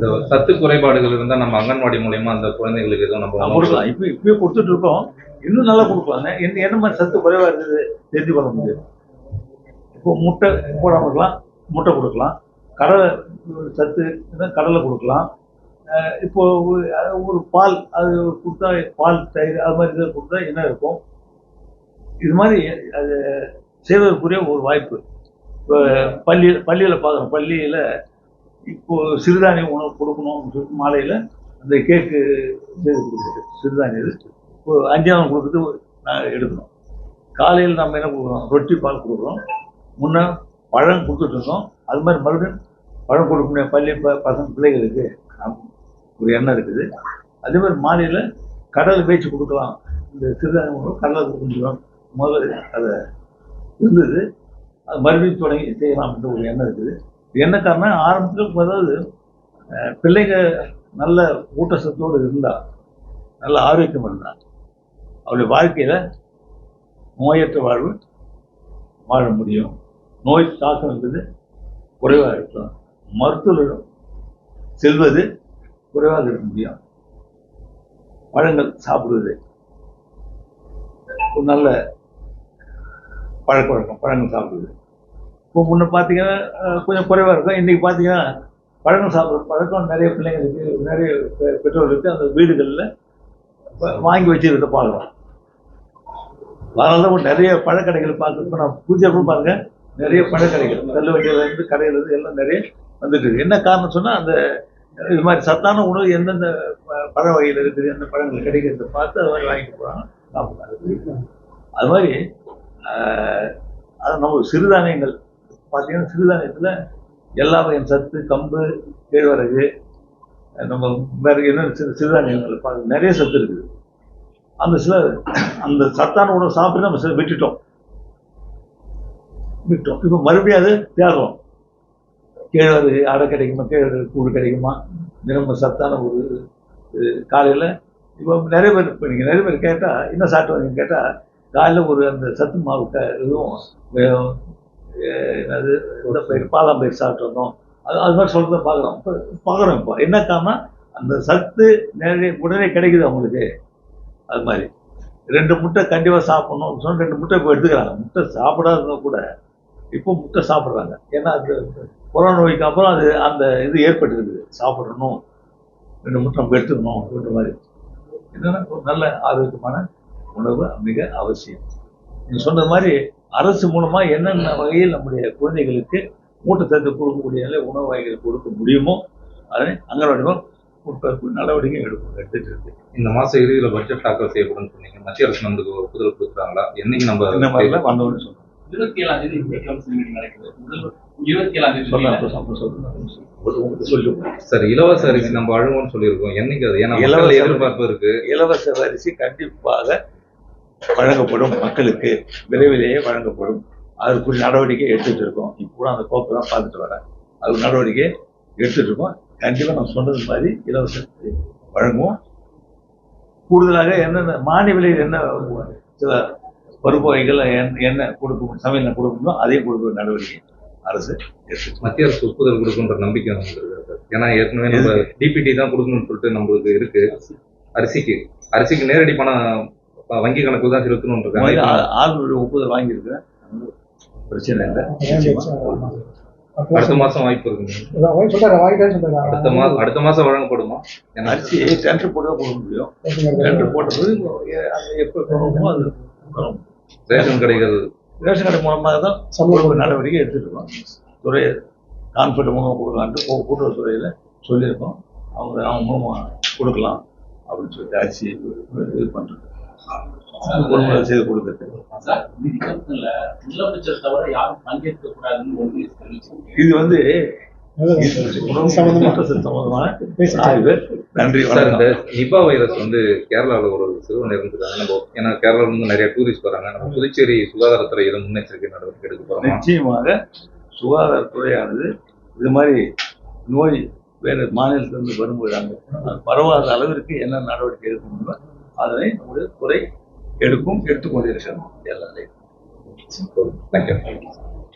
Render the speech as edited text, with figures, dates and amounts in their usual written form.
இந்த சத்து குறைபாடுகள் இருந்தால் நம்ம அங்கன்வாடி மூலயமா அந்த குழந்தைகளுக்கு எதுவும் நம்ம கொடுக்கலாம். இப்பயே கொடுத்துட்டு இருக்கோம், இன்னும் நல்லா கொடுக்கலாம். என்ன மாதிரி சத்து குறைவா இருக்குது தெரிஞ்சு கொள்ள முடியும். இப்போ முட்டை போடாமல் இருக்கலாம், முட்டை கொடுக்கலாம். கடலை சத்து கடலை கொடுக்கலாம். இப்போ ஒரு பால் அது கொடுத்தா பால் தயிர் அது மாதிரி இதை கொடுத்தா என்ன இருக்கும். இது மாதிரி அது செய்வதற்குரிய ஒரு வாய்ப்பு. இப்போ பள்ளியில் பார்க்குறோம். பள்ளியில் இப்போ சிறுதானிய உணவு கொடுக்கணும்னு சொல்லிட்டு மாலையில் அந்த கேக்கு செய்து கொடுக்குறது சிறுதானியம். இப்போ 5ஆம் கொடுக்குறது நான் எடுக்கணும். காலையில் நம்ம என்ன கொடுக்குறோம், ரொட்டி பால் கொடுக்குறோம். முன்னே பழம் கொடுத்துட்டு இருந்தோம். அது மாதிரி மறுபடியும் பழம் கொடுக்கக்கூடிய பள்ளி பசங்க பிள்ளைகளுக்கு ஒரு எண்ணம் இருக்குது. அதே மாதிரி மாலையில் கடலை பேச்சு கொடுக்கலாம். இந்த சிறுதானிய உணவு கடலை கொடுக்கணும் முதல்ல அதை இருந்தது. அது மறுபடியும் தொடங்கி செய்யலாம் அப்படின்ற ஒரு எண்ணம் இருக்குது. என்ன காரணம், ஆரம்பத்தில் அதாவது பிள்ளைங்க நல்ல ஊட்டச்சத்தோடு இருந்தால், நல்ல ஆரோக்கியம் இருந்தால் அவருடைய வாழ்க்கையில் நோயற்ற வாழ்வு வாழ முடியும். நோய் தாக்கம் என்பது குறைவாக இருக்கும். மருத்துவரிடம் செல்வது குறைவாக இருக்க முடியும். பழங்கள் சாப்பிடுவது ஒரு நல்ல பழக்க வழக்கம். பழங்கள் சாப்பிடுவது இப்போ முன்ன பார்த்தீங்கன்னா கொஞ்சம் குறைவாக இருக்கும். இன்றைக்கி பார்த்தீங்கன்னா பழங்கள் சாப்பிட்ற பழக்கம் நிறைய பிள்ளைங்களுக்கு, நிறைய பெற்றோர்களுக்கு அந்த வீடுகளில் வாங்கி வச்சுருக்க பார்க்கலாம். அதனால தான் நிறைய பழக்கடைகள் பார்க்குறப்ப நான் பூஜைக்கும் பாருங்கள், நிறைய பழக்கடைகள் தள்ளு வண்டியிலேருந்து கடையிலேருந்து எல்லாம் நிறைய வந்துட்டு இருக்கு. என்ன காரணம் சொன்னால் அந்த இது மாதிரி சத்தான உணவு எந்தெந்த பழ வகையில் இருக்குது, எந்த பழங்கள் கிடைக்கிறத பார்த்து அது மாதிரி வாங்கிட்டு போகிறாங்க, சாப்பிட்றாங்க. அது மாதிரி அது நம்ம சிறுதானியங்கள் பார்த்தீங்கன்னா சிறுதானியத்தில் எல்லா வகையான சத்து, கம்பு, கேழ்வரகு, நம்ம வேறு என்ன சிறுதானியங்கள் பார்த்து நிறைய சத்து இருக்குது. அந்த சத்தான உணவு சாப்பிட்டு நம்ம விட்டுட்டோம். இப்போ மறுபடியும் அது தேடுறோம். கேழ்வரகு அடை கிடைக்குமா, கேழ்வரகு கூடு கிடைக்குமா, ரொம்ப சத்தான ஒரு காலையில் இப்போ நிறைய பேர் இப்போ நீங்கள் நிறைய பேர் கேட்டால் என்ன சாப்பிட்டு கேட்டால் காலையில் ஒரு அந்த சத்து மாவு இதுவும் என்னது பயிர் பாதாம் பயிர் சாப்பிட்டு வந்தோம். அது மாதிரி சொல்கிறத பார்க்குறோம். இப்போ என்ன காரணம், அந்த சத்து நிறைய உடனே கிடைக்குது அவங்களுக்கு. அது மாதிரி 2 முட்டை கண்டிப்பாக சாப்பிட்ணும் சொன்னால் 2 முட்டை இப்போ எடுத்துக்கிறாங்க. முட்டை சாப்பிடாதவங்க கூட இப்போ முட்டை சாப்பிட்றாங்க. ஏன்னா அது கொரோனா நோய்க்கு அப்புறம் அது அந்த இது ஏற்பட்டுருக்குது. சாப்பிடணும், 2 முட்டை நம்ம எடுத்துக்கணும் அப்படின்ற மாதிரி. என்னென்னா ஒரு நல்ல ஆரோக்கியமான உணவு மிக அவசியம். நீங்கள் சொன்ன மாதிரி அரசு மூலமாக என்னென்ன வகையில் நம்முடைய குழந்தைகளுக்கு ஊட்டச்சத்து கொடுக்கக்கூடிய உணவு வகைகள் கொடுக்க முடியுமோ அதை அங்கன்வாடி நடவடிக்கை எடுத்துட்டு இருக்கு. இந்த மாதம் இறுதியில் பட்ஜெட் தாக்கல் செய்யப்படும் சொன்னீங்க. மத்திய அரசு வந்து ஒப்புதல் கொடுக்குறாங்களா? என்னைக்கு நம்ம இந்த மாதிரிலாம் வந்தோன்னு சொல்றோம். 27ஆம் தேதி சார் இலவச அரிசி நம்ம வழங்குவோம்னு சொல்லியிருக்கோம். என்னைக்கு அது? ஏன்னா இலவச எதிர்பார்ப்பு இருக்கு. இலவச அரிசி கண்டிப்பாக வழங்கப்படும், மக்களுக்கு விரைவிலேயே வழங்கப்படும். அதுக்குரிய நடவடிக்கை எடுத்துட்டு இருக்கோம். இப்போ அந்த கோப்பை தான் பார்த்துட்டு வரேன். அது நடவடிக்கை எடுத்துட்டு இருக்கோம். கண்டிப்பாக நம்ம சொன்னது மாதிரி இலவச வழங்குவோம். கூடுதலாக என்னென்ன மானிய விலையில் என்ன சில பருப்பு வகைகள் என்ன கொடுக்க சமையல் கொடுக்கணும் அதையும் கொடுக்க நடவடிக்கை அரசு மத்திய அரசு ஒப்புதல் கொடுக்குன்ற நம்பிக்கை நமக்கு இருக்கு. ஏன்னா ஏற்கனவே நம்ம டிபிடி தான் கொடுக்கணும்னு சொல்லிட்டு நம்மளுக்கு இருக்கு. அரிசிக்கு நேரடி பணம் வங்கி கணக்கு தான் செலுத்தணும். ஆளுநருடைய ஒப்புதல் வாங்கியிருக்கேன், பிரச்சனை இல்லை. அடுத்த மாசம் வாய்ப்பு இருக்குங்க. அடுத்த மாசம் வழங்கப்படுமா? அரிசி டெண்டர் போட்டு தான் கொடுக்க முடியும். டெண்டர் போட்டது எப்போ கொடுக்கணுமோ அது ரேஷன் கடை மூலமாக தான் சமூக நடவடிக்கை எடுத்துருக்கோம். துறை கான்ஃபிடன்ட் மூலமாக கொடுக்கலான்ட்டு கூட்டுறவுத்துறையில் சொல்லியிருக்கோம். அவங்க மூலமாக கொடுக்கலாம் அப்படின்னு சொல்லிட்டு அரிசி இது பண்ணுறது செய்து கொடுக்குறது. இது வந்து நன்றி. நிபா வைரஸ் வந்து கேரளாவில் ஒரு சிறுவன் இருந்துருக்காங்க. ஏன்னா கேரளாவில் இருந்து நிறைய டூரிஸ்ட் வராங்க. நம்ம புதுச்சேரி சுகாதாரத்துறை இதை முன்னெச்சரிக்கை நடவடிக்கை எடுக்க போறோம். நிச்சயமாக சுகாதாரத்துறையானது இது மாதிரி நோய் வேறு மாநிலத்திலிருந்து வரும்போது அங்கே பரவாத அளவிற்கு என்ன நடவடிக்கை எடுக்க முடியுமோ அதனை நம்முடைய துறை எடுத்துக்கொண்டிருக்கிறோம் எல்லாரையும். தேங்க்யூ.